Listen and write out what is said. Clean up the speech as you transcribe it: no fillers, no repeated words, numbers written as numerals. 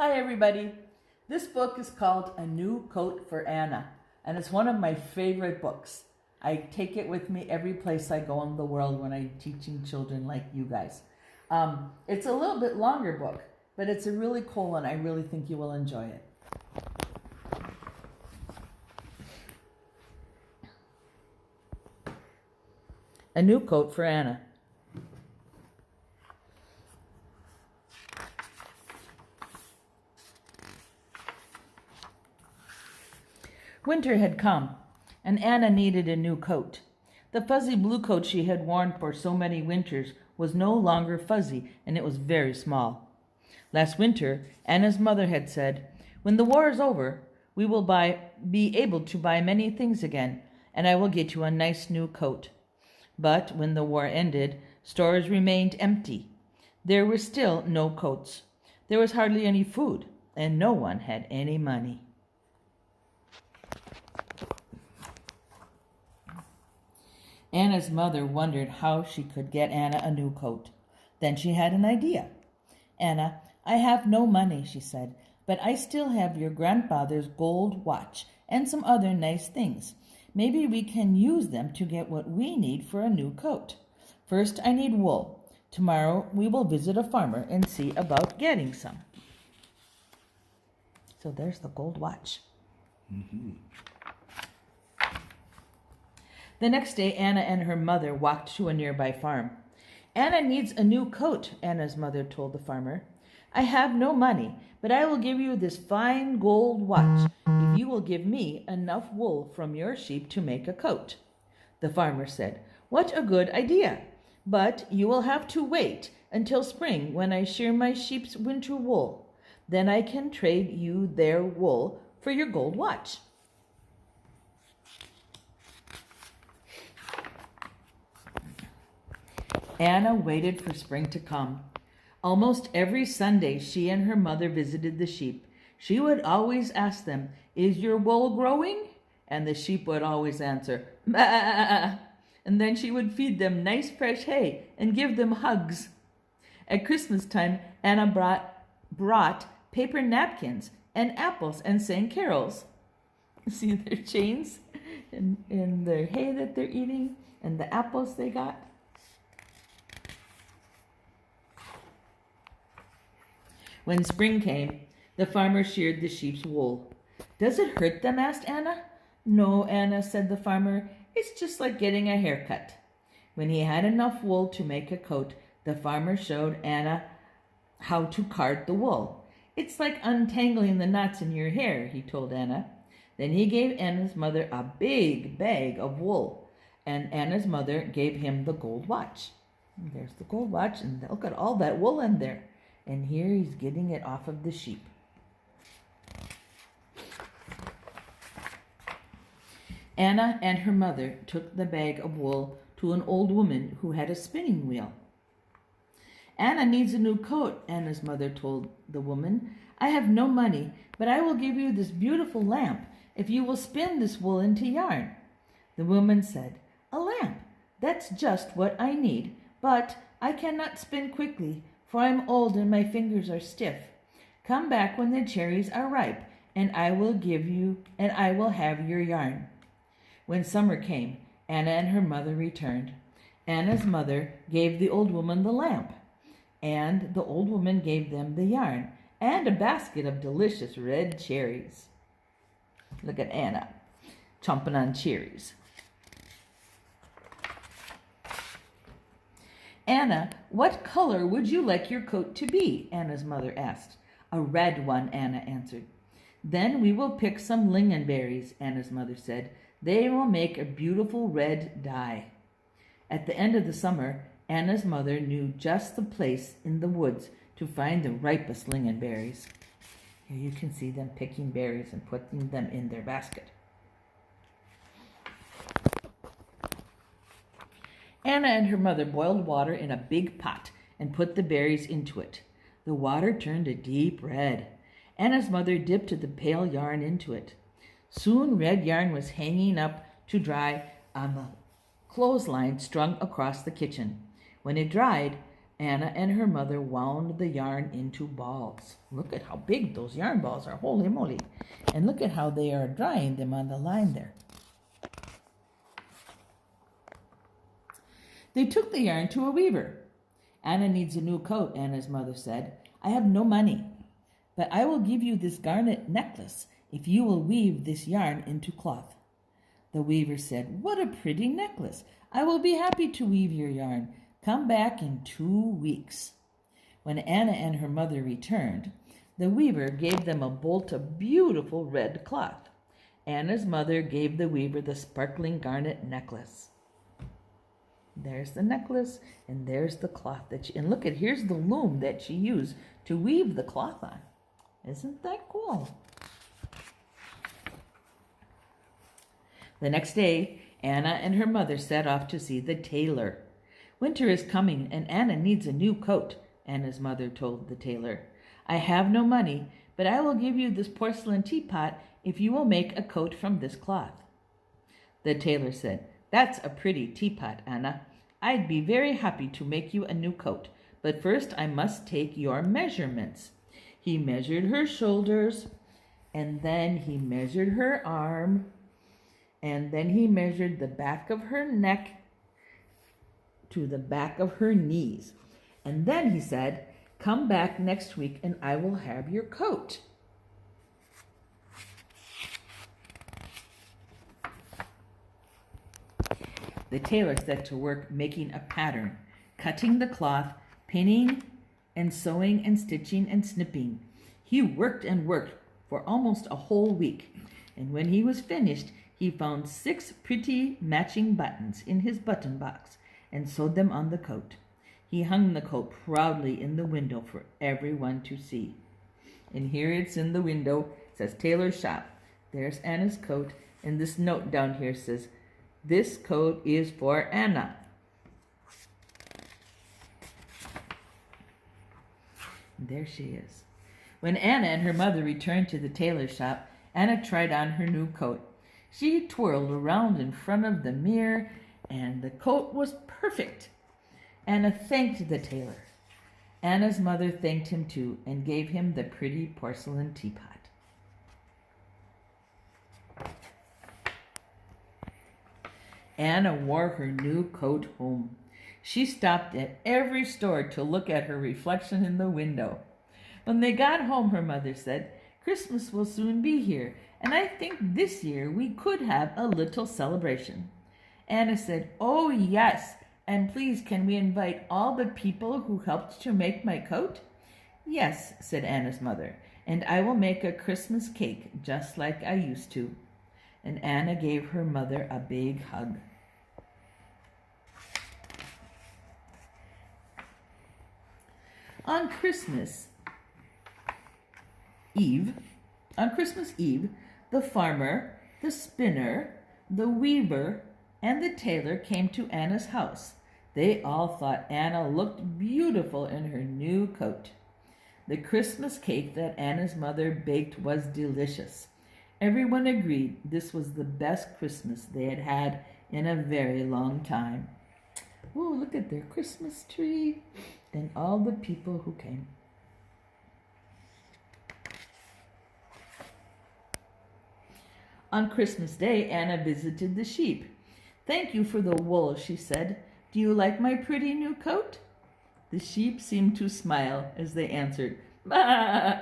Hi everybody. This book is called A New Coat for Anna, and it's one of my favorite books. I take it with me every place I go in the world when I'm teaching children like you guys. It's a little bit longer book, but it's a really cool one. I really think you will enjoy it. A New Coat for Anna. Winter had come, and Anna needed a new coat. The fuzzy blue coat she had worn for so many winters was no longer fuzzy, and it was very small. Last winter, Anna's mother had said, "When the war is over, we will be able to buy many things again, and I will get you a nice new coat." But when the war ended, stores remained empty. There were still no coats. There was hardly any food, and no one had any money. Anna's mother wondered how she could get Anna a new coat. Then she had an idea. "Anna, I have no money," she said, "but I still have your grandfather's gold watch and some other nice things. Maybe we can use them to get what we need for a new coat. First, I need wool. Tomorrow we will visit a farmer and see about getting some." So there's the gold watch. The next day, Anna and her mother walked to a nearby farm. "Anna needs a new coat," Anna's mother told the farmer. "I have no money, but I will give you this fine gold watch if you will give me enough wool from your sheep to make a coat." The farmer said, "What a good idea! But you will have to wait until spring when I shear my sheep's winter wool. Then I can trade you their wool for your gold watch." Anna waited for spring to come. Almost every Sunday, she and her mother visited the sheep. She would always ask them, "Is your wool growing?" And the sheep would always answer, "Bah!" And then she would feed them nice fresh hay and give them hugs. At Christmas time, Anna brought paper napkins and apples and sang carols. See their chains and their hay that they're eating and the apples they got. When spring came, the farmer sheared the sheep's wool. "Does it hurt them?" asked Anna. "No, Anna," said the farmer. "It's just like getting a haircut." When he had enough wool to make a coat, the farmer showed Anna how to card the wool. "It's like untangling the knots in your hair," he told Anna. Then he gave Anna's mother a big bag of wool, and Anna's mother gave him the gold watch. And there's the gold watch, and look at all that wool in there. And here he's getting it off of the sheep. Anna and her mother took the bag of wool to an old woman who had a spinning wheel. "Anna needs a new coat," Anna's mother told the woman. "I have no money, but I will give you this beautiful lamp if you will spin this wool into yarn." The woman said, "A lamp? That's just what I need, but I cannot spin quickly, for I am old and my fingers are stiff. Come back when the cherries are ripe, and I will have your yarn." When summer came, Anna and her mother returned. Anna's mother gave the old woman the lamp, and the old woman gave them the yarn and a basket of delicious red cherries. Look at Anna chomping on cherries. "Anna, what color would you like your coat to be?" Anna's mother asked. "A red one," Anna answered. "Then we will pick some lingonberries," Anna's mother said. "They will make a beautiful red dye." At the end of the summer, Anna's mother knew just the place in the woods to find the ripest lingonberries. Here you can see them picking berries and putting them in their basket. Anna and her mother boiled water in a big pot and put the berries into it. The water turned a deep red. Anna's mother dipped the pale yarn into it. Soon red yarn was hanging up to dry on the clothesline strung across the kitchen. When it dried, Anna and her mother wound the yarn into balls. Look at how big those yarn balls are. Holy moly. And look at how they are drying them on the line there. They took the yarn to a weaver. Anna needs a new coat, Anna's mother said. I have no money, but I will give you this garnet necklace if you will weave this yarn into cloth. The weaver said, What a pretty necklace. I will be happy to weave your yarn. Come back in 2 weeks. When Anna and her mother returned, the weaver gave them a bolt of beautiful red cloth. Anna's mother gave the weaver the sparkling garnet necklace. There's the necklace, and there's the cloth and look at, here's the loom that she used to weave the cloth on. Isn't that cool? The next day, Anna and her mother set off to see the tailor. Winter is coming, and Anna needs a new coat, Anna's mother told the tailor. I have no money, but I will give you this porcelain teapot if you will make a coat from this cloth. The tailor said, That's a pretty teapot, Anna. I'd be very happy to make you a new coat, but first I must take your measurements. He measured her shoulders, and then he measured her arm, and then he measured the back of her neck to the back of her knees. And then he said, Come back next week and I will have your coat. The tailor set to work making a pattern, cutting the cloth, pinning and sewing and stitching and snipping. He worked and worked for almost a whole week, and when he was finished, he found 6 pretty matching buttons in his button box and sewed them on the coat. He hung the coat proudly in the window for everyone to see. And here it's in the window. It says Tailor's Shop. There's Anna's coat, and this note down here says, This coat is for Anna. And there she is. When Anna and her mother returned to the tailor's shop, Anna tried on her new coat. She twirled around in front of the mirror, and the coat was perfect. Anna thanked the tailor. Anna's mother thanked him too and gave him the pretty porcelain teapot. Anna wore her new coat home. She stopped at every store to look at her reflection in the window. When they got home, her mother said, Christmas will soon be here, and I think this year we could have a little celebration. Anna said, Oh, yes, and please can we invite all the people who helped to make my coat? Yes, said Anna's mother, and I will make a Christmas cake just like I used to. And Anna gave her mother a big hug. On Christmas Eve, the farmer, the spinner, the weaver, and the tailor came to Anna's house. They all thought Anna looked beautiful in her new coat. The Christmas cake that Anna's mother baked was delicious. Everyone agreed this was the best Christmas they had had in a very long time. Oh, look at their Christmas tree and all the people who came. On Christmas Day, Anna visited the sheep. Thank you for the wool, she said. Do you like my pretty new coat? The sheep seemed to smile as they answered, Bah!